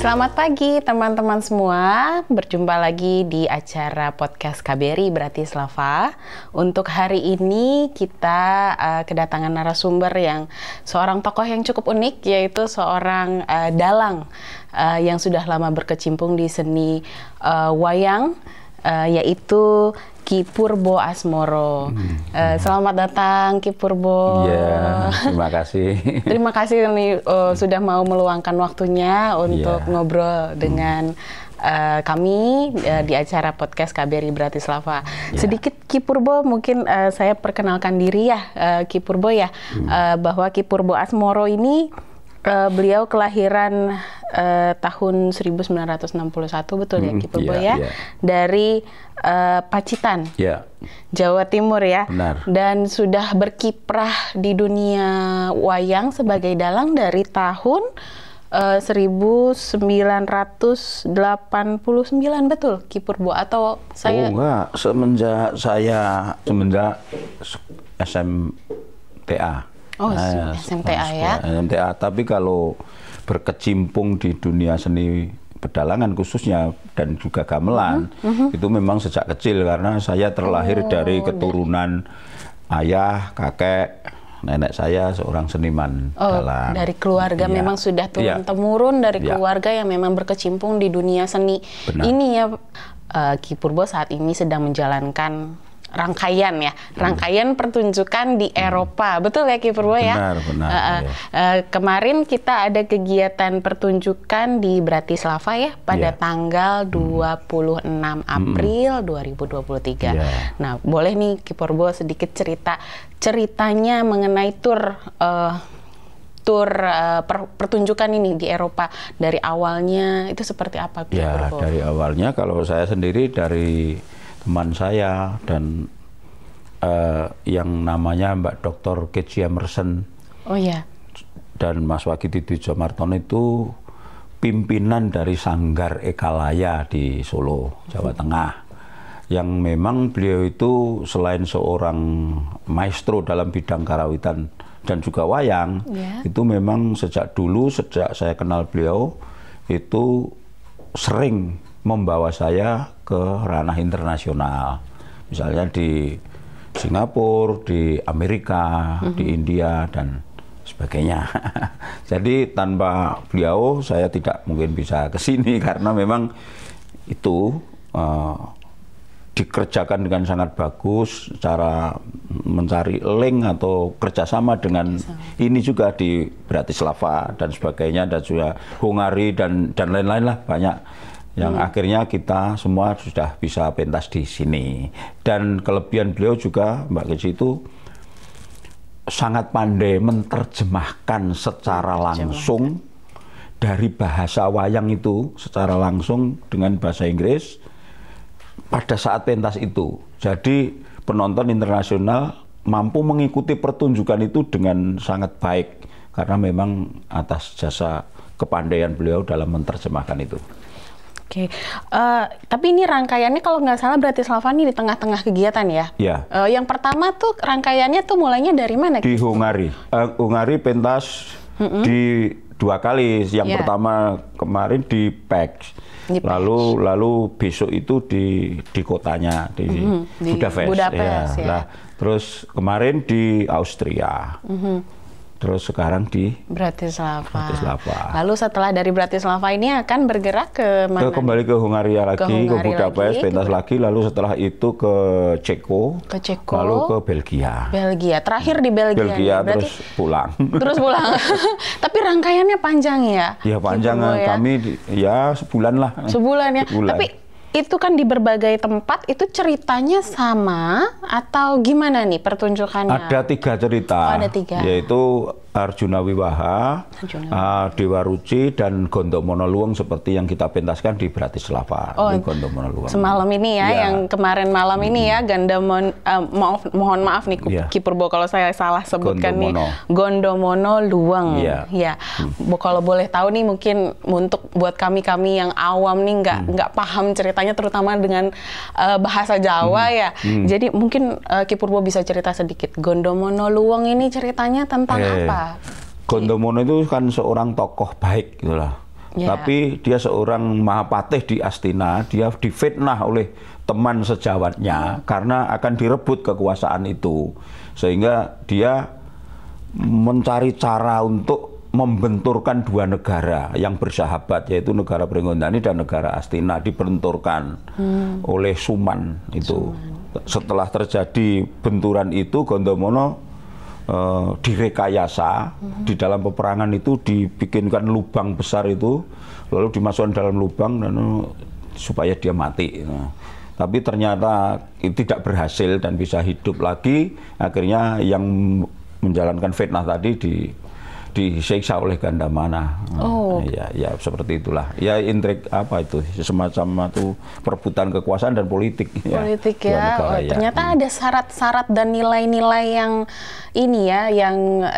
Selamat pagi teman-teman semua, berjumpa lagi di acara podcast KBRI Bratislava. Untuk hari ini kita kedatangan narasumber yang seorang tokoh yang cukup unik, yaitu seorang dalang yang sudah lama berkecimpung di seni wayang, yaitu Ki Purbo Asmoro. Selamat datang Ki Purbo. Ya, terima kasih. Terima kasih nih sudah mau meluangkan waktunya untuk ngobrol dengan kami di acara podcast KBRI Bratislava. Sedikit Ki Purbo, mungkin saya perkenalkan diri ya, Ki Purbo ya, bahwa Ki Purbo Asmoro ini beliau kelahiran tahun 1961, betul ya Ki Purbo ya? Dari Pacitan, Jawa Timur ya. Benar. Dan sudah berkiprah di dunia wayang sebagai dalang dari tahun 1989, betul Ki Purbo? Atau saya? Oh enggak, semenjak SMTA. Oh, SMTA ya. SMTA, tapi kalau berkecimpung di dunia seni pedalangan khususnya dan juga gamelan, itu memang sejak kecil karena saya terlahir dari keturunan ayah, kakek, nenek saya seorang seniman dalang. Dari keluarga memang sudah turun-temurun dari keluarga yang memang berkecimpung di dunia seni. Benar. Ini ya, Ki Purbo saat ini sedang menjalankan rangkaian pertunjukan di Eropa, betul ya Ki Purbo ya? Benar. Kemarin kita ada kegiatan pertunjukan di Bratislava ya pada tanggal 26 April 2023. Nah, boleh nih Ki Purbo sedikit ceritanya mengenai tur pertunjukan ini di Eropa, dari awalnya itu seperti apa Ki Purbo? Dari awalnya kalau saya sendiri dari teman saya dan yang namanya Mbak Dr. Keji Emerson dan Mas Wagidi Dijomartono itu pimpinan dari Sanggar Ekalaya di Solo, Jawa Tengah, yang memang beliau itu selain seorang maestro dalam bidang karawitan dan juga wayang, itu memang sejak saya kenal beliau itu sering membawa saya ke ranah internasional, misalnya di Singapura, di Amerika, di India dan sebagainya. Jadi tanpa beliau saya tidak mungkin bisa ke sini karena memang itu dikerjakan dengan sangat bagus, cara mencari link atau kerjasama dengan ini juga di Bratislava dan sebagainya, dan juga Hungari dan lain-lain lah, banyak yang akhirnya kita semua sudah bisa pentas di sini. Dan kelebihan beliau juga Mbak Keji itu sangat pandai menerjemahkan secara langsung dari bahasa wayang itu secara langsung dengan bahasa Inggris pada saat pentas itu. Jadi penonton internasional mampu mengikuti pertunjukan itu dengan sangat baik karena memang atas jasa kepandaian beliau dalam menerjemahkan itu. Oke, tapi ini rangkaiannya kalau nggak salah Bratislava ini di tengah-tengah kegiatan ya? Iya. Yang pertama tuh rangkaiannya tuh mulainya dari mana? Di Hungari. Hungari pentas di 2 kali. Yang pertama kemarin di Pécs. Lalu besok itu di kotanya di Budapest. Ya. Nah, terus kemarin di Austria. Terus sekarang di Bratislava. Lalu setelah dari Bratislava ini akan bergerak ke mana? Kembali ke Hungaria lagi, ke Budapest, pentas lagi. Lalu setelah itu ke Ceko. Lalu ke Belgia. Terakhir di Belgia. Terus pulang. Tapi rangkaiannya panjang ya? Ya panjang. Kami sebulan lah. Sebulan ya. Tapi itu kan di berbagai tempat, itu ceritanya sama atau gimana nih pertunjukannya? Ada 3 cerita. Ada 3. Yaitu Arjuna Wiwaha, Dewa Ruci, dan Gondomono Luwung seperti yang kita pentaskan di Bratislava. Gondomono Luwung. Semalam ini yang kemarin malam ini ya, mohon maaf nih Ki Purbo kalau saya salah sebutkan Gondomono Luwung. Kalau boleh tahu nih, mungkin untuk buat kami yang awam nih nggak paham ceritanya, terutama dengan bahasa Jawa ya. Jadi mungkin Ki Purbo bisa cerita sedikit, Gondomono Luwung ini ceritanya tentang apa? Gondomono itu kan seorang tokoh baik gitulah. Tapi dia seorang Mahapatih di Astina, dia difitnah oleh teman sejawatnya karena akan direbut kekuasaan itu. Sehingga dia mencari cara untuk membenturkan dua negara yang bersahabat, yaitu negara Pringgondani dan negara Astina, dibenturkan oleh Suman itu. Setelah terjadi benturan itu, Gondomono direkayasa. Di dalam peperangan itu dibikinkan lubang besar itu, lalu dimasukkan dalam lubang dan supaya dia mati. Tapi ternyata itu tidak berhasil dan bisa hidup lagi. Akhirnya yang menjalankan fitnah tadi disiksa oleh Gandamana. Ya seperti itulah. Ya intrik apa itu, semacam itu perebutan kekuasaan dan politik. Politik ya. Ternyata ada syarat-syarat dan nilai-nilai yang ini ya,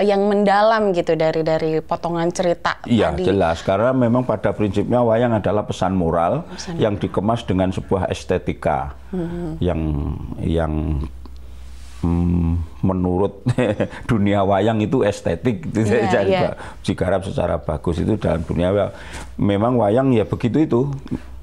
yang mendalam gitu dari potongan cerita. Iya jelas, karena memang pada prinsipnya wayang adalah pesan moral yang dikemas dengan sebuah estetika yang menurut dunia wayang itu estetik, digarap secara bagus itu dalam dunia wayang. Memang wayang ya begitu itu.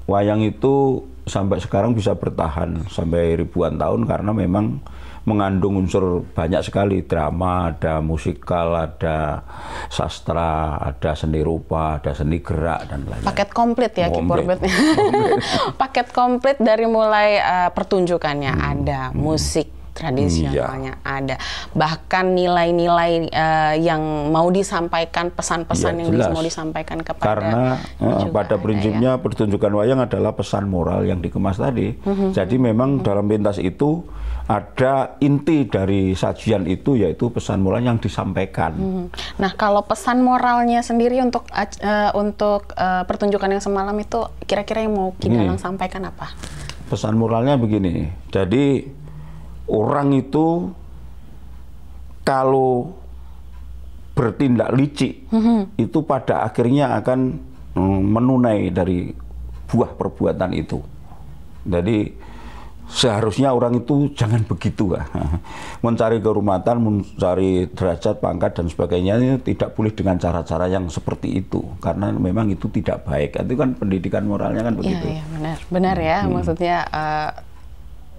Wayang itu sampai sekarang bisa bertahan sampai ribuan tahun karena memang mengandung unsur banyak sekali, drama, ada musikal, ada sastra, ada seni rupa, ada seni gerak dan lain-lain. Paket komplit ya Ki Purbo. Paket komplit dari mulai pertunjukannya ada, musik tradisionalnya ada, bahkan nilai-nilai yang mau disampaikan, pesan-pesan yang mau disampaikan kepada karena pada prinsipnya pertunjukan wayang adalah pesan moral yang dikemas tadi. Jadi memang dalam pentas itu ada inti dari sajian itu, yaitu pesan moral yang disampaikan. Nah, kalau pesan moralnya sendiri untuk pertunjukan yang semalam itu kira-kira yang mau Ki Dalang sampaikan apa? Pesan moralnya begini, jadi orang itu kalau bertindak licik itu pada akhirnya akan menunai dari buah perbuatan itu. Jadi seharusnya orang itu jangan begitu lah. Mencari kehormatan, mencari derajat, pangkat dan sebagainya tidak boleh dengan cara-cara yang seperti itu, karena memang itu tidak baik. Itu kan pendidikan moralnya kan begitu. Iya, benar ya. Maksudnya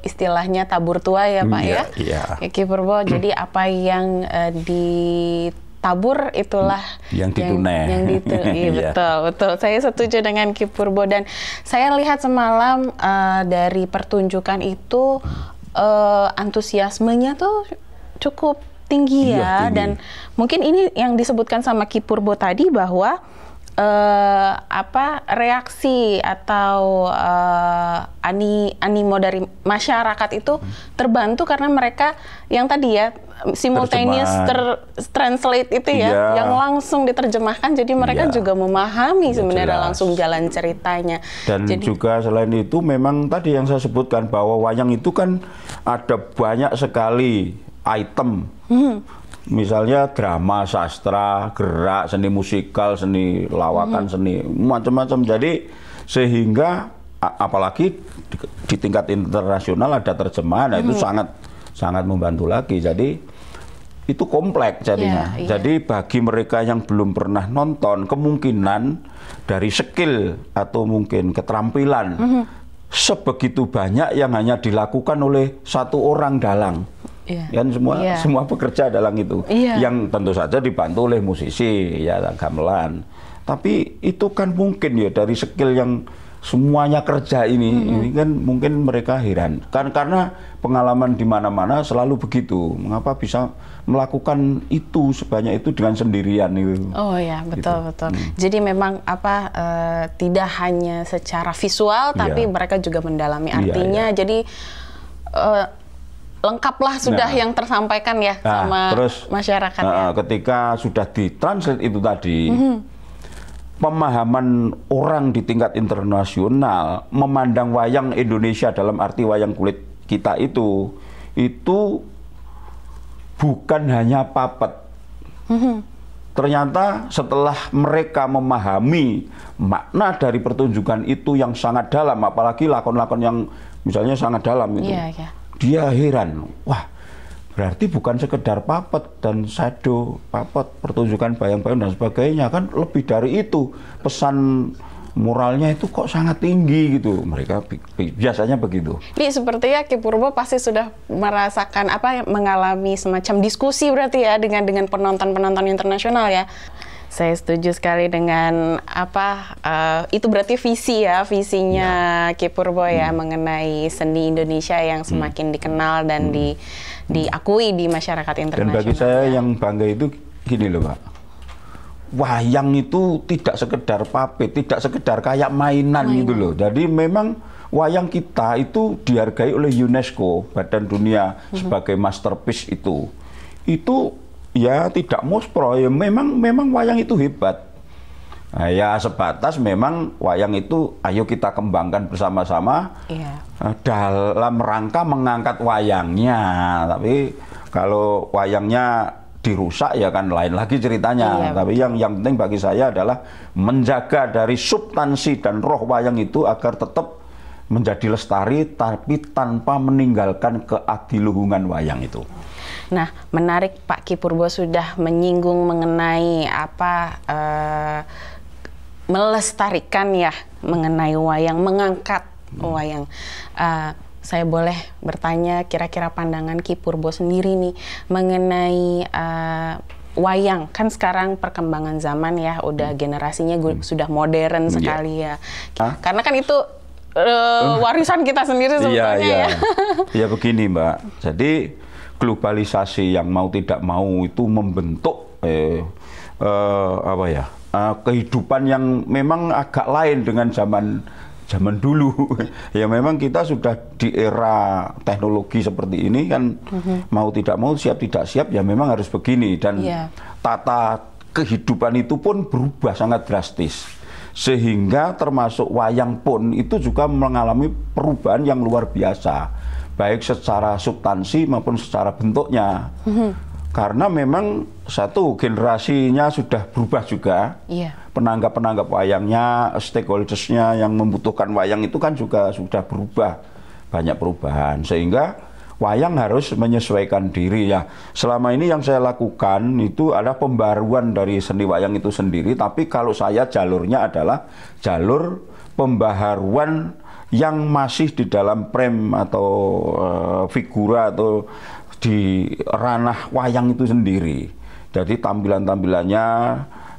istilahnya tabur tua ya Pak ya, Ki Purbo. Jadi apa yang ditabur itulah yang ditunai. Betul. Saya setuju dengan Ki Purbo, dan saya lihat semalam dari pertunjukan itu antusiasmenya tuh cukup tinggi ya, tinggi. Dan mungkin ini yang disebutkan sama Ki Purbo tadi bahwa reaksi atau animo dari masyarakat itu terbantu karena mereka yang tadi ya simultaneous translate itu ya, yang langsung diterjemahkan, jadi mereka juga memahami sebenarnya langsung jalan ceritanya. Dan jadi, juga selain itu memang tadi yang saya sebutkan bahwa wayang itu kan ada banyak sekali item. Misalnya drama, sastra, gerak, seni musikal, seni lawakan, seni macam-macam. Jadi sehingga apalagi di tingkat internasional ada terjemahan, itu sangat membantu lagi. Jadi itu kompleks jadinya. Jadi bagi mereka yang belum pernah nonton, kemungkinan dari skill atau mungkin keterampilan sebegitu banyak yang hanya dilakukan oleh satu orang dalang. Kan semua pekerja dalang itu, yang tentu saja dibantu oleh musisi ya, gamelan. Tapi itu kan mungkin ya dari skill yang semuanya kerja ini kan mungkin mereka heran kan, karena pengalaman di mana-mana selalu begitu. Mengapa bisa melakukan itu sebanyak itu dengan sendirian itu? Oh ya, betul. Jadi memang tidak hanya secara visual, tapi mereka juga mendalami artinya. Jadi lengkaplah sudah yang tersampaikan ya sama masyarakat. Ketika sudah ditranslate itu tadi, pemahaman orang di tingkat internasional memandang wayang Indonesia dalam arti wayang kulit kita itu bukan hanya papat. Ternyata setelah mereka memahami makna dari pertunjukan itu yang sangat dalam, apalagi lakon-lakon yang misalnya sangat dalam itu. Dia heran, wah berarti bukan sekedar puppet dan shadow puppet, pertunjukan bayang-bayang dan sebagainya, kan lebih dari itu. Pesan moralnya itu kok sangat tinggi gitu. Mereka biasanya begitu. Ini sepertinya Ki Purbo pasti sudah merasakan mengalami semacam diskusi berarti ya dengan penonton-penonton internasional ya. Saya setuju sekali dengan itu berarti visinya Ki Purbo ya mengenai seni Indonesia yang semakin dikenal dan diakui di masyarakat internasional. Dan bagi saya yang bangga itu gini loh Pak, wayang itu tidak sekedar puppet, tidak sekedar kayak mainan gitu loh. Jadi memang wayang kita itu dihargai oleh UNESCO, Badan Dunia sebagai masterpiece itu ya tidak muspro, ya memang wayang itu hebat. Nah, ya sebatas memang wayang itu ayo kita kembangkan bersama-sama dalam rangka mengangkat wayangnya. Tapi kalau wayangnya dirusak ya kan lain lagi ceritanya. Tapi yang penting bagi saya adalah menjaga dari substansi dan roh wayang itu agar tetap menjadi lestari tapi tanpa meninggalkan keadiluhungan wayang itu. Nah, menarik Pak Ki Purbo sudah menyinggung mengenai melestarikan ya mengenai wayang, mengangkat wayang. Saya boleh bertanya kira-kira pandangan Ki Purbo sendiri nih mengenai wayang. Kan sekarang perkembangan zaman ya, udah generasinya sudah modern sekali ya. Karena kan itu warisan kita sendiri sebetulnya ya. Ya begini Mbak, jadi globalisasi yang mau tidak mau itu membentuk kehidupan yang memang agak lain dengan zaman dulu. Ya memang kita sudah di era teknologi seperti ini kan, mau tidak mau, siap tidak siap ya memang harus begini. Dan tata kehidupan itu pun berubah sangat drastis. Sehingga termasuk wayang pun itu juga mengalami perubahan yang luar biasa. Baik secara substansi maupun secara bentuknya. Karena memang satu generasinya sudah berubah juga. Penanggap-penanggap wayangnya, stakeholdersnya yang membutuhkan wayang itu kan juga sudah berubah. Banyak perubahan. Sehingga wayang harus menyesuaikan diri ya. Selama ini yang saya lakukan itu adalah pembaruan dari seni wayang itu sendiri. Tapi kalau saya jalurnya adalah jalur pembaharuan yang masih di dalam frame atau figura atau di ranah wayang itu sendiri. Jadi tampilan-tampilannya,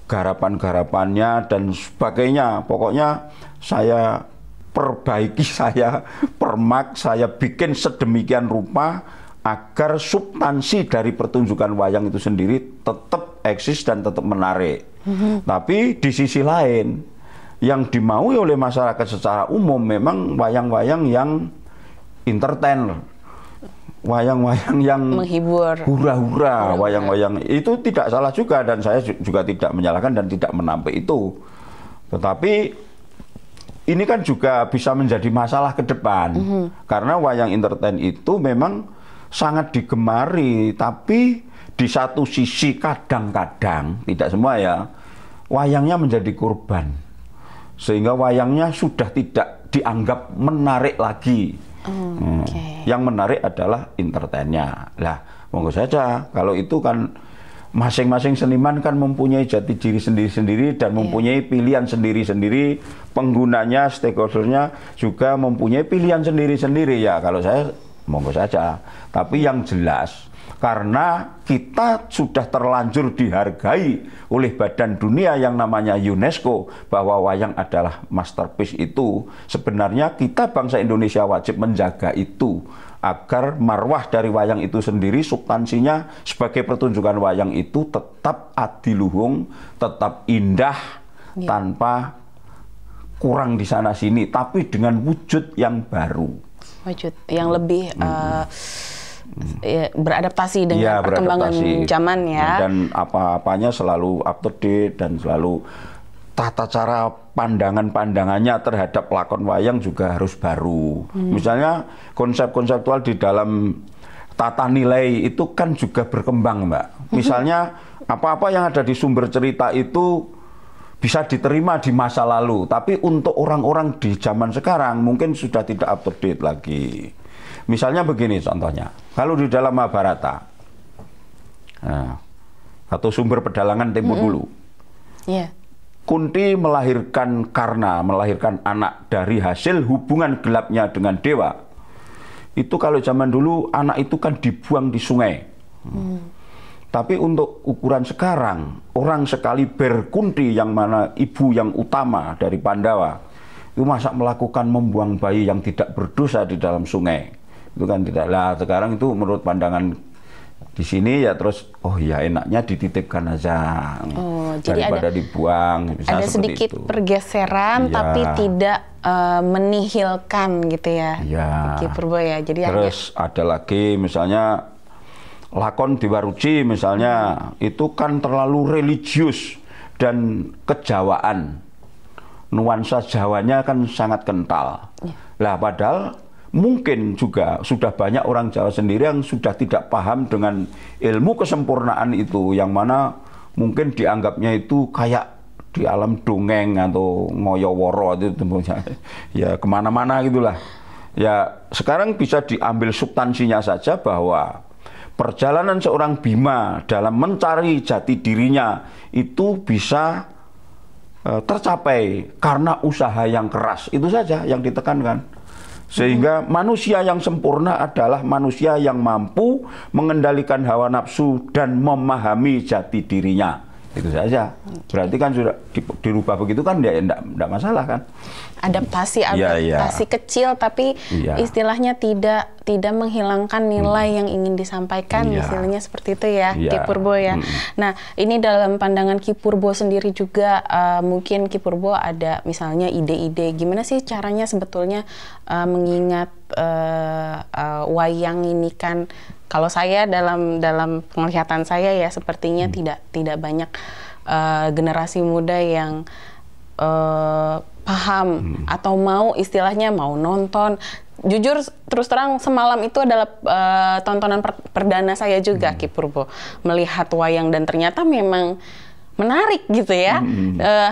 garapan-garapannya dan sebagainya. Pokoknya saya perbaiki, saya permak, saya bikin sedemikian rupa agar substansi dari pertunjukan wayang itu sendiri tetap eksis dan tetap menarik. Tapi di sisi lain, yang dimaui oleh masyarakat secara umum memang wayang-wayang yang entertain, wayang-wayang yang menghibur, hura-hura, wayang-wayang itu tidak salah juga dan saya juga tidak menyalahkan dan tidak menampik itu. Tetapi ini kan juga bisa menjadi masalah ke depan karena wayang entertain itu memang sangat digemari, tapi di satu sisi kadang-kadang, tidak semua ya, wayangnya menjadi korban. Sehingga wayangnya sudah tidak dianggap menarik lagi. Yang menarik adalah entertainnya. Lah, monggo saja. Kalau itu kan masing-masing seniman kan mempunyai jati diri sendiri-sendiri dan mempunyai pilihan sendiri-sendiri. Penggunanya, stakeholdernya juga mempunyai pilihan sendiri-sendiri ya. Kalau saya monggo saja. Tapi yang jelas, karena kita sudah terlanjur dihargai oleh Badan Dunia yang namanya UNESCO bahwa wayang adalah masterpiece itu, sebenarnya kita bangsa Indonesia wajib menjaga itu agar marwah dari wayang itu sendiri, substansinya sebagai pertunjukan wayang itu tetap adiluhung, tetap indah, tanpa kurang di sana sini, tapi dengan wujud yang baru, wujud yang lebih beradaptasi dengan perkembangan zaman ya. Dan apa-apanya selalu up to date dan selalu tata cara pandangannya terhadap lakon wayang juga harus baru. Misalnya konsep konseptual di dalam tata nilai itu kan juga berkembang, Mbak. Misalnya apa-apa yang ada di sumber cerita itu bisa diterima di masa lalu, tapi untuk orang-orang di zaman sekarang mungkin sudah tidak up to date lagi. Misalnya begini contohnya, kalau di dalam Mahabharata, atau sumber pedalangan tempo dulu, Kunti melahirkan Karna, melahirkan anak dari hasil hubungan gelapnya dengan dewa. Itu kalau zaman dulu anak itu kan dibuang di sungai. Tapi untuk ukuran sekarang, orang sekali Kunti yang mana ibu yang utama dari Pandawa, itu masa melakukan membuang bayi yang tidak berdosa di dalam sungai. Itu kan tidak. Lah sekarang itu menurut pandangan di sini ya terus, oh ya enaknya dititipkan aja, daripada dibuang. Ada sedikit itu. Pergeseran, tapi tidak menihilkan gitu ya, Ki Purbo ya. Jadi terus ada lagi misalnya lakon Dewa Ruci misalnya, itu kan terlalu religius dan kejawaan. Nuansa Jawanya kan sangat kental. Lah padahal mungkin juga sudah banyak orang Jawa sendiri yang sudah tidak paham dengan ilmu kesempurnaan itu, yang mana mungkin dianggapnya itu kayak di alam dongeng atau ngoyoworo itu tentunya, ya kemana-mana gitulah. Ya sekarang bisa diambil substansinya saja bahwa perjalanan seorang Bima dalam mencari jati dirinya itu bisa tercapai karena usaha yang keras, itu saja yang ditekankan. Sehingga manusia yang sempurna adalah manusia yang mampu mengendalikan hawa nafsu dan memahami jati dirinya. Itu saja. Berarti kan sudah dirubah begitu kan ya enggak masalah kan. Adaptasi kecil tapi istilahnya tidak menghilangkan nilai yang ingin disampaikan, istilahnya seperti itu ya, Ki Purbo ya. Nah, ini dalam pandangan Ki Purbo sendiri juga mungkin Ki Purbo ada misalnya ide-ide gimana sih caranya sebetulnya mengingat wayang ini kan, kalau saya dalam penglihatan saya ya sepertinya tidak banyak generasi muda yang paham atau mau istilahnya mau nonton. Jujur terus terang semalam itu adalah tontonan perdana saya juga, Ki Purbo, melihat wayang dan ternyata memang menarik gitu ya,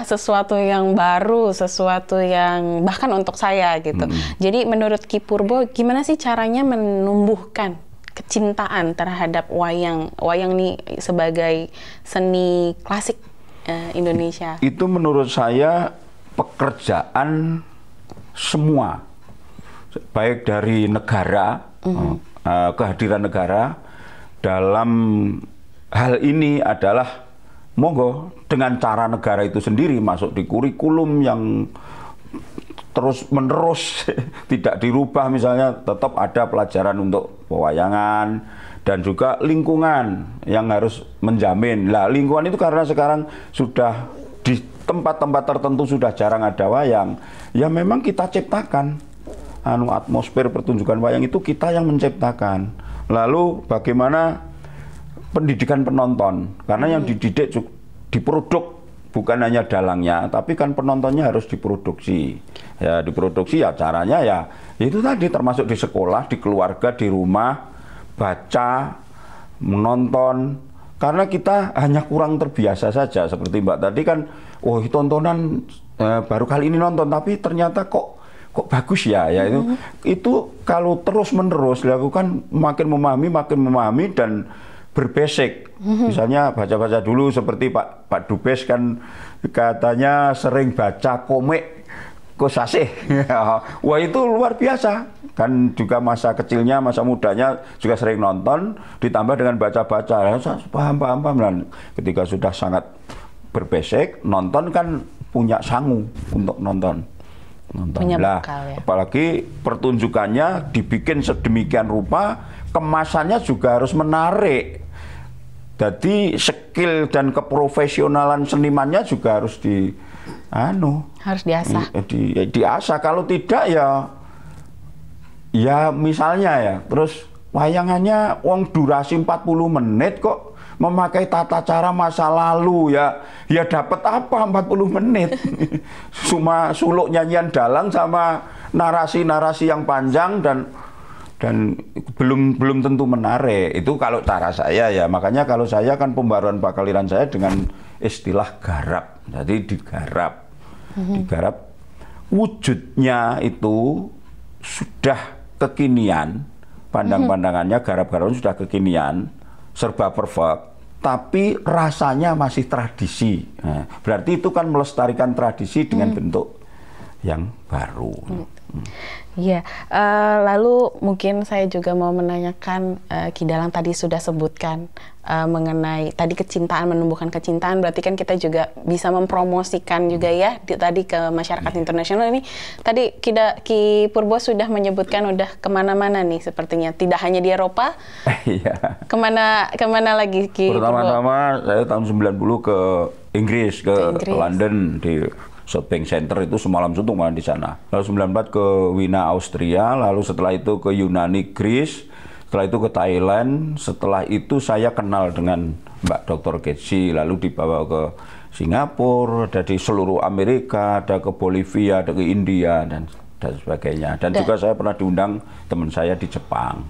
sesuatu yang baru, sesuatu yang bahkan untuk saya gitu. Jadi menurut Ki Purbo gimana sih caranya menumbuhkan kecintaan terhadap wayang ini sebagai seni klasik Indonesia? Itu menurut saya pekerjaan semua, baik dari negara, kehadiran negara dalam hal ini adalah monggo dengan cara negara itu sendiri masuk di kurikulum yang terus menerus tidak dirubah, misalnya tetap ada pelajaran untuk pewayangan dan juga lingkungan yang harus menjamin. Lah lingkungan itu karena sekarang sudah di tempat-tempat tertentu sudah jarang ada wayang, ya memang kita ciptakan atmosfer pertunjukan wayang itu kita yang menciptakan. Lalu bagaimana pendidikan penonton, karena yang dididik diproduk, bukan hanya dalangnya, tapi kan penontonnya harus diproduksi. Ya diproduksi ya caranya ya itu tadi, termasuk di sekolah, di keluarga, di rumah, baca, menonton. Karena kita hanya kurang terbiasa saja, seperti Mbak tadi kan, oh tontonan baru kali ini nonton, tapi ternyata kok bagus ya, itu kalau terus menerus dilakukan makin memahami dan berbasic. Misalnya baca-baca dulu, seperti Pak Dubes kan katanya sering baca komik Kosasih. Wah itu luar biasa. Kan juga masa kecilnya, masa mudanya juga sering nonton, ditambah dengan baca-baca, paham. Dan ketika sudah sangat berbasic, nonton kan punya sangu untuk nonton. Lah, ya. Apalagi pertunjukannya dibikin sedemikian rupa, kemasannya juga harus menarik. Jadi skill dan keprofesionalan senimannya juga harus harus diasah. Diasah. Kalau tidak ya misalnya ya, terus wayangannya durasi 40 menit kok memakai tata cara masa lalu, ya dapat apa 40 menit? Cuma suluk nyanyian dalang sama narasi-narasi yang panjang dan belum tentu menarik. Itu kalau cara saya ya. Makanya kalau saya kan pembaruan bakaliran saya dengan istilah garap. Jadi digarap. Digarap wujudnya itu sudah kekinian, pandang-pandangannya garap-garapan sudah kekinian, serba perfect, tapi rasanya masih tradisi. Nah, berarti itu kan melestarikan tradisi dengan bentuk yang baru. Iya, lalu mungkin saya juga mau menanyakan, Ki Dalang tadi sudah sebutkan mengenai tadi kecintaan, menumbuhkan kecintaan, berarti kan kita juga bisa mempromosikan juga ya tadi ke masyarakat internasional ini. Tadi Ki Purbo sudah menyebutkan udah kemana-mana nih sepertinya, tidak hanya di Eropa. Iya. Kemana lagi Ki Purbo? Pertama-tama saya tahun 90 ke Inggris, ke London, di South Bank Center itu semalam suntuk malah di sana. Lalu 94 ke Wina, Austria, lalu setelah itu ke Yunani, Greece, setelah itu ke Thailand, setelah itu saya kenal dengan Mbak Dr. Ketsi, lalu dibawa ke Singapura, ada di seluruh Amerika, ada ke Bolivia, ada ke India, dan sebagainya. Dan juga saya pernah diundang teman saya di Jepang.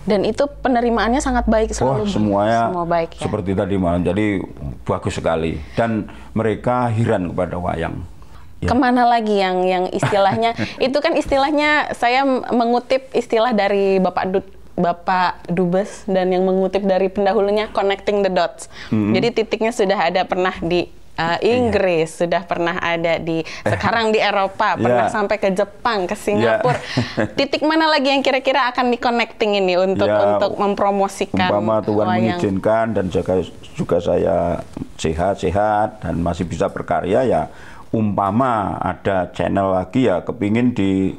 Dan itu penerimaannya sangat baik selalu. Semuanya semua baik, ya? Seperti tadi malam, jadi bagus sekali. Dan mereka heran kepada wayang. Ya. Kemana lagi yang istilahnya, itu kan istilahnya saya mengutip istilah dari Bapak Dubes dan yang mengutip dari pendahulunya, connecting the dots. Jadi titiknya sudah ada pernah di Inggris, sudah pernah ada sekarang di Eropa, pernah sampai ke Jepang, ke Singapura. Titik mana lagi yang kira-kira akan di-connecting ini untuk mempromosikan umpama Tuhan wayang mengizinkan dan juga saya sehat-sehat dan masih bisa berkarya, ya umpama ada channel lagi ya kepingin di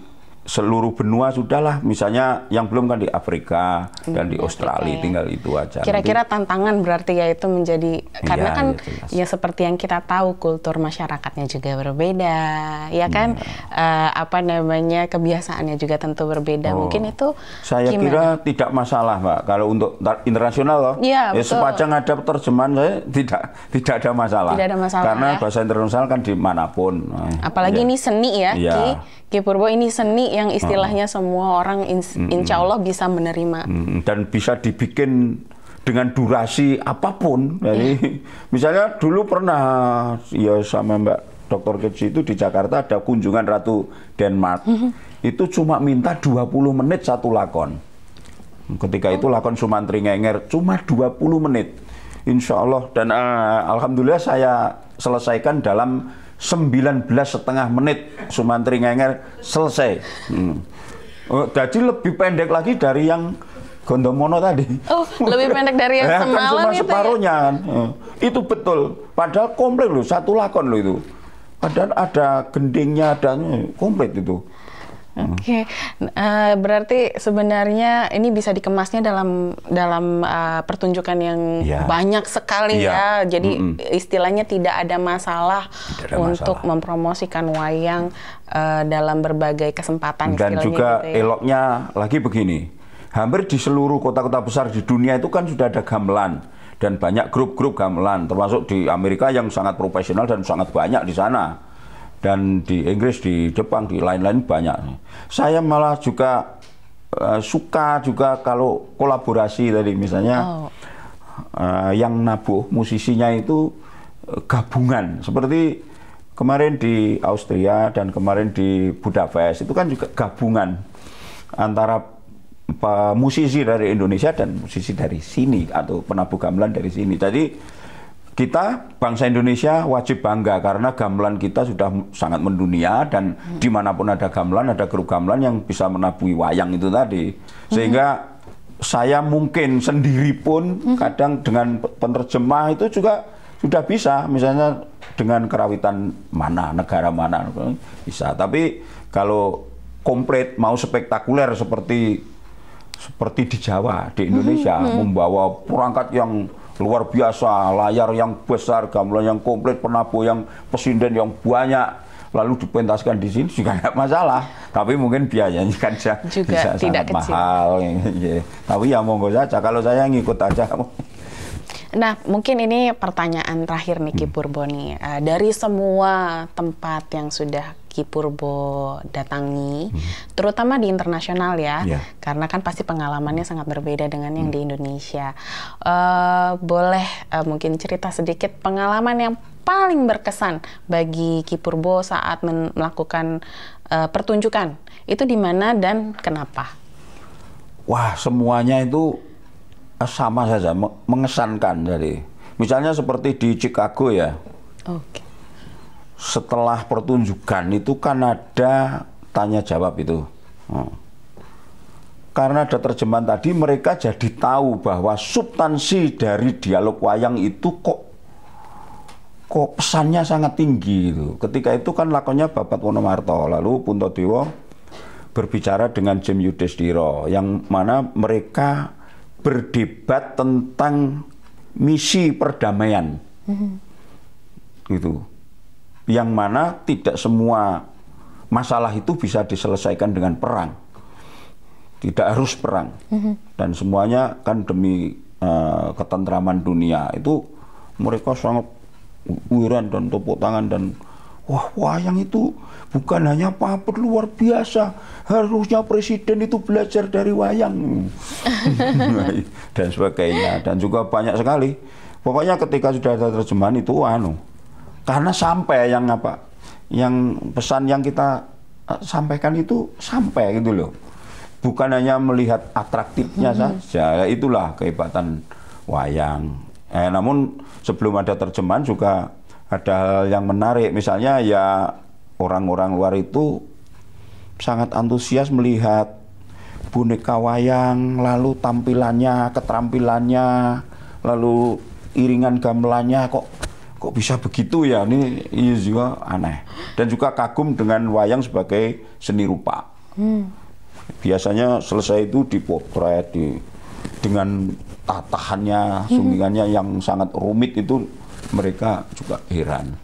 seluruh benua sudahlah, misalnya yang belum kan di Afrika dan di Australia, tinggal itu aja. Kira-kira tantangan berarti ya itu menjadi, karena kan ya seperti yang kita tahu kultur masyarakatnya juga berbeda, ya kan, apa namanya, kebiasaannya juga tentu berbeda. Mungkin itu saya kira tidak masalah, Mbak, kalau untuk internasional loh. Ya, sepanjang ada terjemahan saya tidak ada masalah. Tidak ada masalah karena ya? Bahasa internasional kan dimanapun. Apalagi ini seni ya, Ki Purbo, ini seni yang istilahnya semua orang insya Allah bisa menerima. Dan bisa dibikin dengan durasi apapun. Jadi misalnya dulu pernah ya sama Mbak Dr. Ketsi itu di Jakarta ada kunjungan Ratu Denmark. Itu cuma minta 20 menit satu lakon. Ketika itu lakon Sumantri Ngenger cuma 20 menit. Insya Allah. Dan alhamdulillah saya selesaikan dalam 19,5 menit. Sumantri Ngenger selesai. Jadi lebih pendek lagi dari yang Gondomono tadi. Oh, lebih pendek dari yang semalam kan cuma itu separuhnya ya? Kan. Itu betul. Padahal komplit loh, satu lakon loh itu. Padahal ada gendingnya, ada komplit itu. Oke, berarti sebenarnya ini bisa dikemasnya dalam pertunjukan yang banyak sekali ya. Jadi istilahnya tidak ada masalah untuk mempromosikan wayang dalam berbagai kesempatan. Dan juga gitu ya. Eloknya lagi begini, hampir di seluruh kota-kota besar di dunia itu kan sudah ada gamelan dan banyak grup-grup gamelan, termasuk di Amerika yang sangat profesional dan sangat banyak di sana. Dan di Inggris, di Jepang, di lain-lain banyak. Saya malah juga suka juga kalau kolaborasi tadi, misalnya yang nabuh musisinya itu gabungan. Seperti kemarin di Austria dan kemarin di Budapest, itu kan juga gabungan antara musisi dari Indonesia dan musisi dari sini, atau penabuh gamelan dari sini. Jadi kita, bangsa Indonesia, wajib bangga karena gamelan kita sudah sangat mendunia, dan dimanapun ada gamelan, ada grup gamelan yang bisa menabuhi wayang itu tadi. Sehingga saya mungkin sendiri pun kadang dengan penerjemah itu juga sudah bisa, misalnya dengan kerawitan mana, negara mana, bisa. Tapi kalau komplit, mau spektakuler seperti di Jawa, di Indonesia, membawa perangkat yang luar biasa, layar yang besar, gamelan yang komplit, penabuh yang pesinden yang banyak, lalu dipentaskan di sini juga tidak masalah. Tapi mungkin biayanya kan bisa tidak sangat kecil. Mahal. Tapi ya monggo saja, kalau saya ngikut aja. Nah, mungkin ini pertanyaan terakhir nih Ki Purbo nih. Dari semua tempat yang sudah Ki Purbo datangi, terutama di internasional ya, karena kan pasti pengalamannya sangat berbeda dengan yang di Indonesia. Boleh mungkin cerita sedikit pengalaman yang paling berkesan bagi Ki Purbo saat melakukan pertunjukan. Itu di mana dan kenapa? Wah, semuanya itu sama saja, mengesankan. Jadi, misalnya seperti di Chicago ya. Oke. Setelah pertunjukan itu kan ada tanya jawab itu. Karena ada terjemahan tadi, mereka jadi tahu bahwa substansi dari dialog wayang itu kok pesannya sangat tinggi gitu. Ketika itu kan lakonnya Babat Wonomarto, lalu Puntadewa berbicara dengan Jem Yudhistira, yang mana mereka berdebat tentang misi perdamaian. Gitu. Yang mana tidak semua masalah itu bisa diselesaikan dengan perang. Tidak harus perang. Dan semuanya kan demi ketentraman dunia. Itu mereka sangat wiran dan tepuk tangan dan wah, wayang itu bukan hanya puppet luar biasa. Harusnya presiden itu belajar dari wayang. Dan sebagainya. Dan juga banyak sekali. Pokoknya ketika sudah ada terjemahan itu karena sampai yang pesan yang kita sampaikan itu sampai gitu loh. Bukan hanya melihat atraktifnya saja, itulah kehebatan wayang. Namun sebelum ada terjemahan juga ada hal yang menarik. Misalnya ya orang-orang luar itu sangat antusias melihat boneka wayang, lalu tampilannya, keterampilannya, lalu iringan gamelannya kok bisa begitu ya, ini juga aneh. Dan juga kagum dengan wayang sebagai seni rupa. Biasanya selesai itu dipotret dengan tatahannya, sunggingannya yang sangat rumit itu mereka juga heran.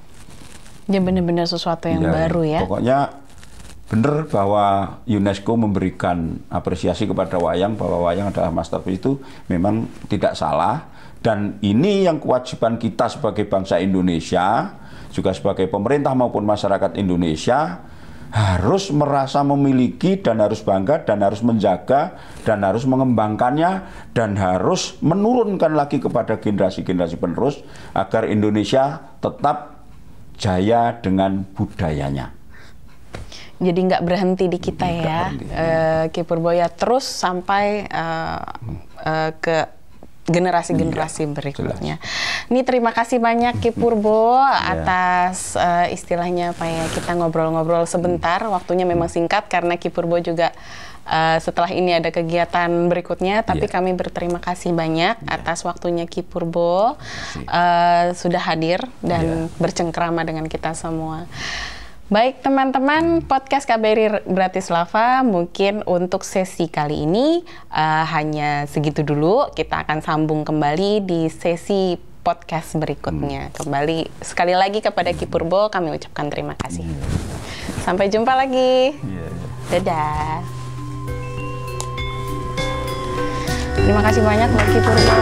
Ya benar-benar sesuatu yang baru ya. Pokoknya benar bahwa UNESCO memberikan apresiasi kepada wayang, bahwa wayang adalah masterpiece itu memang tidak salah. Dan ini yang kewajiban kita sebagai bangsa Indonesia, juga sebagai pemerintah maupun masyarakat Indonesia, harus merasa memiliki dan harus bangga dan harus menjaga dan harus mengembangkannya dan harus menurunkan lagi kepada generasi-generasi penerus agar Indonesia tetap jaya dengan budayanya. Jadi nggak berhenti di kita Ki Purbo ya, terus sampai ke generasi-generasi berikutnya. Jelas. Ini terima kasih banyak Ki Purbo atas istilahnya apa ya, kita ngobrol-ngobrol sebentar, waktunya memang singkat karena Ki Purbo juga setelah ini ada kegiatan berikutnya, tapi kami berterima kasih banyak atas waktunya Ki Purbo sudah hadir dan bercengkrama dengan kita semua. Baik teman-teman, podcast KBRI Bratislava mungkin untuk sesi kali ini hanya segitu dulu. Kita akan sambung kembali di sesi podcast berikutnya. Kembali sekali lagi kepada Ki Purbo kami ucapkan terima kasih. Sampai jumpa lagi. Dadah. Terima kasih banyak Ki Purbo.